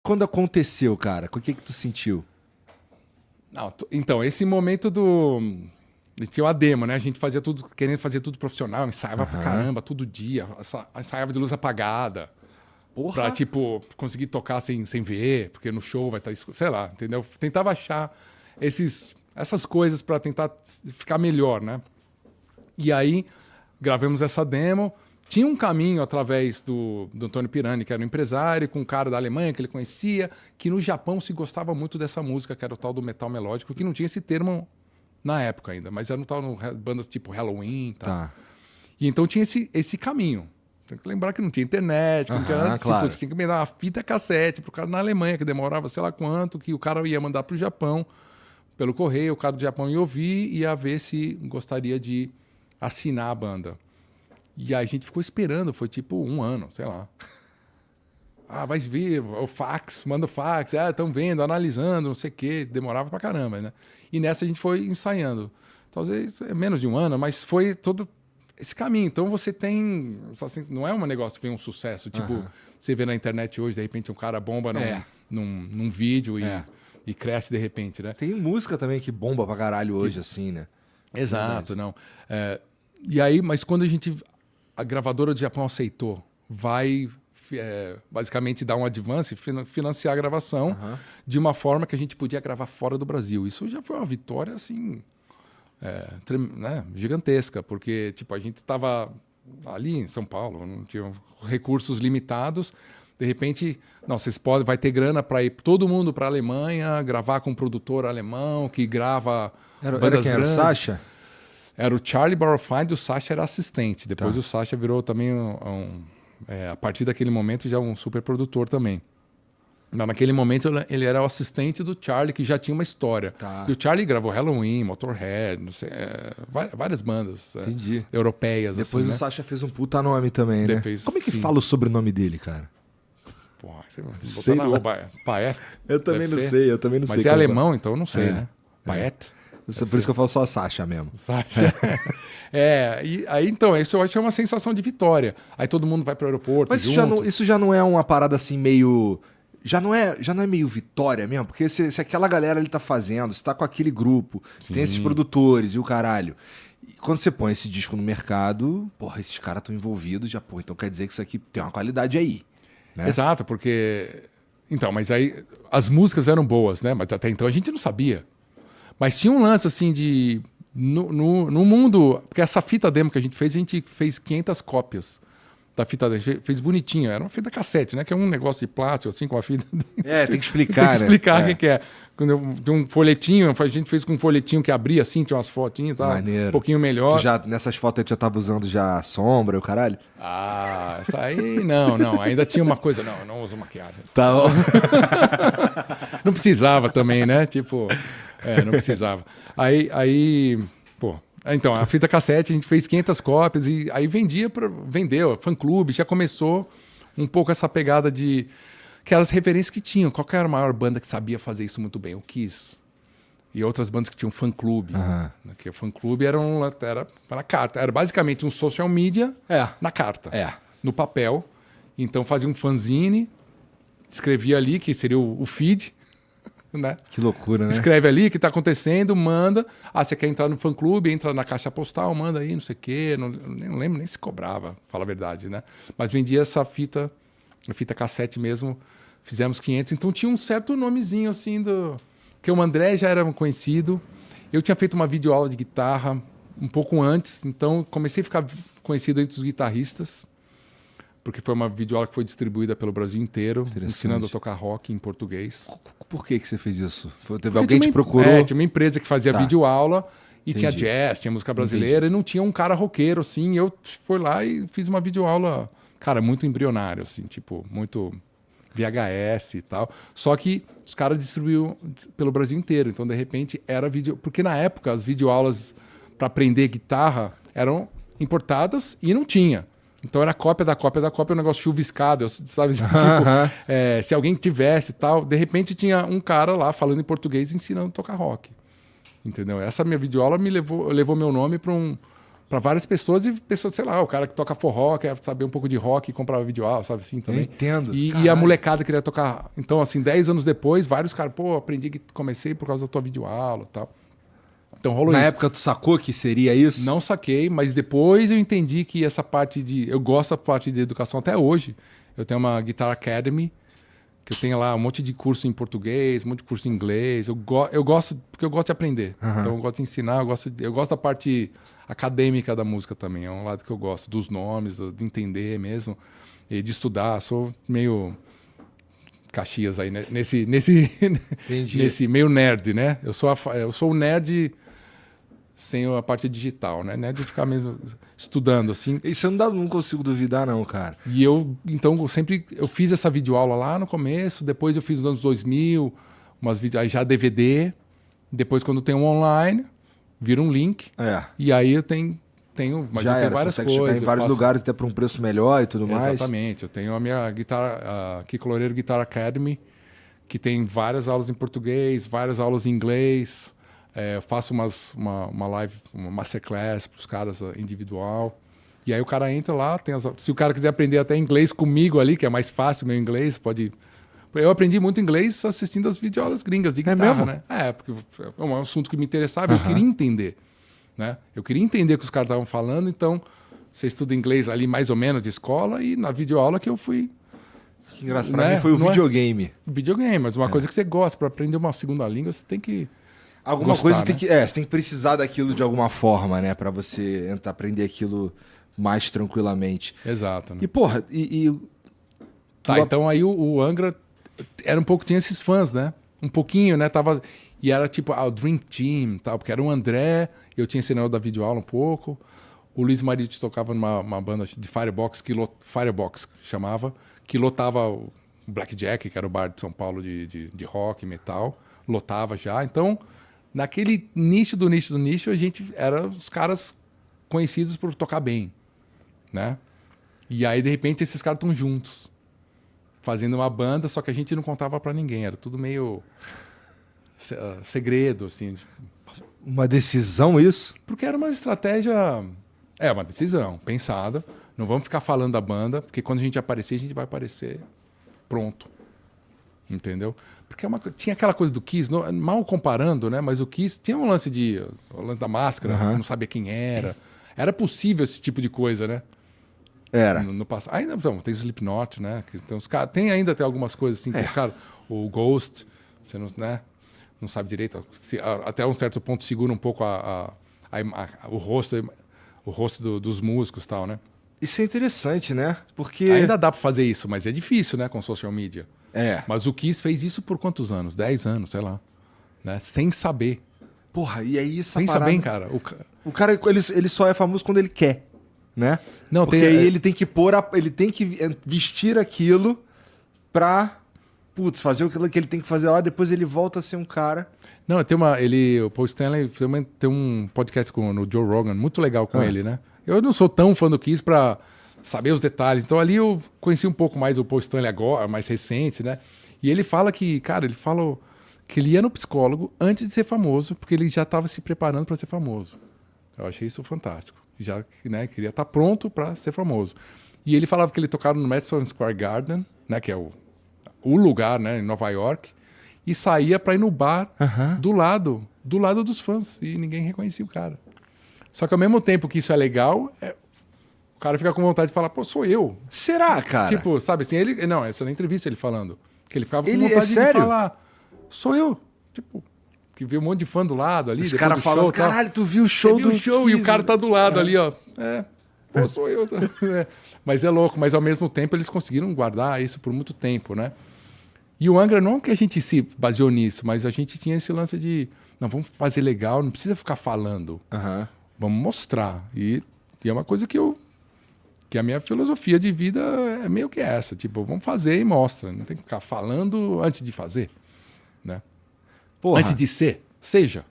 quando aconteceu, cara? O que tu sentiu? Não, então, esse momento tinha a demo, né? A gente fazia tudo, querendo fazer tudo profissional, ensaiava pra caramba, todo dia, ensaiava de luz apagada. Porra! Pra, tipo, conseguir tocar sem ver, porque no show vai estar escuro, sei lá, entendeu? Tentava achar essas coisas pra tentar ficar melhor, né? E aí, gravamos essa demo. Tinha um caminho através do Antônio Pirani, que era um empresário, com um cara da Alemanha que ele conhecia, que no Japão se gostava muito dessa música, que era o tal do metal melódico, que não tinha esse termo na época ainda, mas era um tal bandas tipo Halloween e tal. Tá. E então tinha esse caminho. Tem que lembrar que não tinha internet, que não tinha nada. Claro. Tipo, você tinha que mandar uma fita cassete pro cara na Alemanha, que demorava sei lá quanto, que o cara ia mandar pro Japão, pelo correio, o cara do Japão ia ouvir e ia ver se gostaria de assinar a banda. E aí a gente ficou esperando, foi tipo 1 ano, sei lá. Vai vir, o fax, manda o fax, estão vendo, analisando, não sei o quê, demorava pra caramba, né? E nessa a gente foi ensaiando. Talvez menos de 1 ano, mas foi todo esse caminho. Então você tem, assim, não é um negócio que vem um sucesso, tipo, você vê na internet hoje, de repente um cara bomba num vídeo e cresce de repente, né? Tem música também que bomba pra caralho hoje, assim, né? Exato, não. E aí, mas quando a gravadora do Japão aceitou, vai basicamente dar um advance, financiar a gravação de uma forma que a gente podia gravar fora do Brasil. Isso já foi uma vitória, assim, né, gigantesca, porque tipo, a gente estava ali em São Paulo, não tinha recursos limitados. De repente, não, vai ter grana para ir todo mundo para a Alemanha, gravar com um produtor alemão que grava Era bandas quem grandes. era o Sacha? Era o Charlie Bauerfeind e o Sacha era assistente. Depois o Sacha virou também, a partir daquele momento, já um super produtor também. Mas naquele momento ele era o assistente do Charlie, que já tinha uma história. E o Charlie gravou Halloween, Motorhead, não sei, várias bandas europeias. Depois assim, o Sacha fez um puta nome também, né? Como é que fala o sobrenome dele, cara? Porra, você botou na Paet? Eu também não sei, Mas é alemão, então eu não sei, né? Paet? Por isso que eu falo só a Sacha mesmo. Sacha. E aí então, isso eu acho que é uma sensação de vitória. Aí todo mundo vai pro aeroporto. Mas isso já não é uma parada assim meio. Já não é meio vitória mesmo? Porque se aquela galera ele tá fazendo, você tá com aquele grupo, você tem esses produtores e o caralho. E quando você põe esse disco no mercado, porra, esses caras estão envolvidos, já, pô, então quer dizer que isso aqui tem uma qualidade aí. Né? Exato, porque. Então, mas aí as músicas eram boas, né? Mas até então a gente não sabia. Mas tinha um lance assim de. No mundo. Porque essa fita demo que a gente fez 500 cópias da fita demo. A gente fez bonitinho. Era uma fita cassete, né? Que é um negócio de plástico, assim, com a fita. Tem que explicar. Tem que explicar o que é. Tem um folhetinho, a gente fez com um folhetinho que abria assim, tinha umas fotinhas e tal. Maneiro. Um pouquinho melhor. Nessas fotos tu já tava usando já sombra, o caralho? Essa aí não. Ainda tinha uma coisa. Não, eu não uso maquiagem. Tá bom. Não precisava também, né? Tipo. Não precisava. Aí, pô. Então, a fita cassete, a gente fez 500 cópias e aí vendeu, fã-clube, já começou um pouco essa pegada de aquelas referências que tinham. Qual que era a maior banda que sabia fazer isso muito bem? O Kiss. E outras bandas que tinham fã-clube. Que o fã-clube era na carta. Era basicamente um social media na carta. No papel. Então, fazia um fanzine, escrevia ali, que seria o feed. Né? Que loucura, né? Escreve ali o que está acontecendo, manda. Você quer entrar no fã-clube, entra na caixa postal, manda aí, não sei o quê. Não lembro nem se cobrava, fala a verdade, né? Mas vendia essa fita, a fita cassete mesmo, fizemos 500. Então tinha um certo nomezinho assim porque o André já era conhecido. Eu tinha feito uma videoaula de guitarra um pouco antes, então comecei a ficar conhecido entre os guitarristas, porque foi uma videoaula que foi distribuída pelo Brasil inteiro, ensinando a tocar rock em português. Por que você fez isso? Alguém te procurou? Tinha uma empresa que fazia videoaula e tinha jazz, tinha música brasileira e não tinha um cara roqueiro, assim. Eu fui lá e fiz uma videoaula, cara, muito embrionário, assim, tipo, muito VHS e tal. Só que os caras distribuíam pelo Brasil inteiro, então de repente era vídeo... Porque na época as videoaulas para aprender guitarra eram importadas e não tinha. Então era cópia da cópia da cópia, um negócio chuviscado, sabe? Tipo, se alguém tivesse e tal, de repente tinha um cara lá falando em português ensinando a tocar rock. Entendeu? Essa minha videoaula levou meu nome para para várias pessoas e pessoas, sei lá, o cara que toca forró, quer saber um pouco de rock e comprava videoaula, sabe assim também. Eu entendo. E a molecada queria tocar. Então, assim, 10 anos depois, vários caras, pô, aprendi que comecei por causa da tua videoaula e tal. Então rolou Na isso. época tu sacou que seria isso? Não saquei, mas depois eu entendi que essa parte de... Eu gosto da parte de educação até hoje. Eu tenho uma Guitar Academy, que eu tenho lá um monte de curso em português, um monte de curso em inglês. Eu gosto, porque eu gosto de aprender. Então eu gosto de ensinar, eu gosto da parte acadêmica da música também. É um lado que eu gosto, dos nomes, de entender mesmo, e de estudar. Sou meio Caxias aí, né? nesse meio nerd, né? Eu sou um nerd sem a parte digital, né? Nerd de ficar mesmo estudando, assim. Isso eu não consigo duvidar, não, cara. E então, eu fiz essa videoaula lá no começo, depois eu fiz nos anos 2000, aí já DVD, depois quando tem um online, vira um link, e aí eu tenho mas já eu tenho era, várias você consegue coisas. chegar em vários lugares até por um preço melhor e tudo mais. Exatamente, eu tenho a minha guitarra, a Kiko Loureiro Guitar Academy, que tem várias aulas em português, várias aulas em inglês. Eu faço uma live, uma masterclass para os caras individual. E aí o cara entra lá, se o cara quiser aprender até inglês comigo ali, que é mais fácil o meu inglês, pode... Eu aprendi muito inglês assistindo as videoaulas gringas de guitarra, mesmo? né? Porque é um assunto que me interessava, eu queria entender, né? Eu queria entender o que os caras estavam falando, então você estuda inglês ali mais ou menos de escola e na videoaula que eu fui... Que engraçado, pra mim foi o videogame. Videogame, mas uma coisa que você gosta, para aprender uma segunda língua, você tem que... Alguma gostar, coisa né? você tem que precisar daquilo de alguma forma, né? Pra você aprender aquilo mais tranquilamente. Exato. Né? E, porra, então aí o Angra era um pouco, tinha esses fãs, né? Um pouquinho, né? E era tipo o Dream Team, tal, porque era o André, eu tinha ensinado da videoaula um pouco. O Luiz Marito tocava numa banda de Firebox, Firebox chamava, que lotava o Blackjack, que era o bar de São Paulo de rock, metal, lotava já. Então, naquele nicho do nicho, a gente era os caras conhecidos por tocar bem, né? E aí, de repente, esses caras estão juntos, fazendo uma banda, só que a gente não contava pra ninguém, era tudo meio segredo, assim. uma decisão isso? Porque era uma estratégia, uma decisão pensada. Não vamos ficar falando da banda, porque quando a gente aparecer, a gente vai aparecer pronto. Entendeu? Porque tinha aquela coisa do Kiss, mal comparando, né? Mas o Kiss tinha o lance da máscara, não sabia quem era. Era possível esse tipo de coisa, né? Era. No passado. Ainda tem o Slipknot, né? Que tem os caras. Ainda tem algumas coisas assim que os caras. O Ghost, você não, né? Não sabe direito. Até um certo ponto segura um pouco o rosto dos músicos e tal, né? Isso é interessante, né? Porque. Ainda dá pra fazer isso, mas é difícil, né? Com social media. Mas o Kiss fez isso por quantos anos? 10 anos, sei lá. Né? Sem saber. Porra, e aí essa Pensa parada... bem, cara. O cara, ele só é famoso quando ele quer, né? Não, porque aí ele tem que ele tem que vestir aquilo pra, fazer o que ele tem que fazer lá, depois ele volta a ser um cara... Não, o Paul Stanley tem um podcast no Joe Rogan, muito legal com ele, né? Eu não sou tão fã do Kiss pra saber os detalhes. Então ali eu conheci um pouco mais o Paul Stanley agora, mais recente, né? E ele fala que, cara, que ele ia no psicólogo antes de ser famoso, porque ele já estava se preparando para ser famoso. Eu achei isso fantástico. Já, né, queria estar pronto para ser famoso. E ele falava que ele tocava no Madison Square Garden, né, que é o lugar, né, em Nova York, e saía para ir no bar do lado dos fãs, e ninguém reconhecia o cara. Só que ao mesmo tempo que isso é legal, o cara fica com vontade de falar, pô, sou eu. Será, cara? Tipo, sabe assim, essa na entrevista ele falando, que ele ficava com É vontade sério? de falar, sou eu. Tipo, que vê um monte de fã do lado ali. Os caras falando, caralho, tu viu o show do show Kiss, e o cara tá do lado ali, ó. Pô, sou eu. Mas é louco, mas ao mesmo tempo eles conseguiram guardar isso por muito tempo, né? E o Angra, não que a gente se baseou nisso, mas a gente tinha esse lance de, não, vamos fazer legal, não precisa ficar falando. Vamos mostrar. E é uma coisa que a minha filosofia de vida é meio que essa. Tipo, vamos fazer e mostra. Não tem que ficar falando antes de fazer. Né? Porra. Antes de ser. Seja.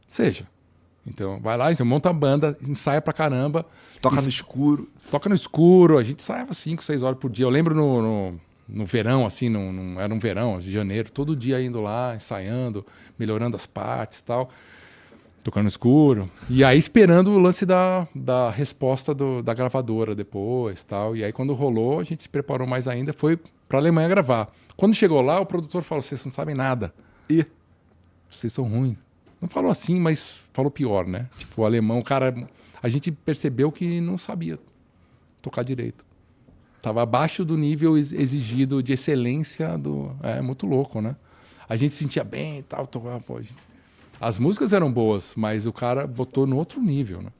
Seja. Então, vai lá, monta a banda, ensaia pra caramba. Toca no escuro. Toca no escuro. A gente ensaiava 5, 6 horas por dia. Eu lembro no verão, assim, era um verão, de janeiro, todo dia indo lá, ensaiando, melhorando as partes e tal. Tocando no escuro. E aí esperando o lance da resposta da gravadora depois, tal. E aí quando rolou, a gente se preparou mais ainda, foi pra Alemanha gravar. Quando chegou lá, o produtor falou, vocês não sabem nada. E Vocês são ruins. Não falou assim, mas falou pior, né? Tipo, o alemão, o cara... A gente percebeu que não sabia tocar direito. Tava abaixo do nível exigido de excelência do... É muito louco, né? A gente se sentia bem e tal, tocava, pô, as músicas eram boas, mas o cara botou no outro nível, né?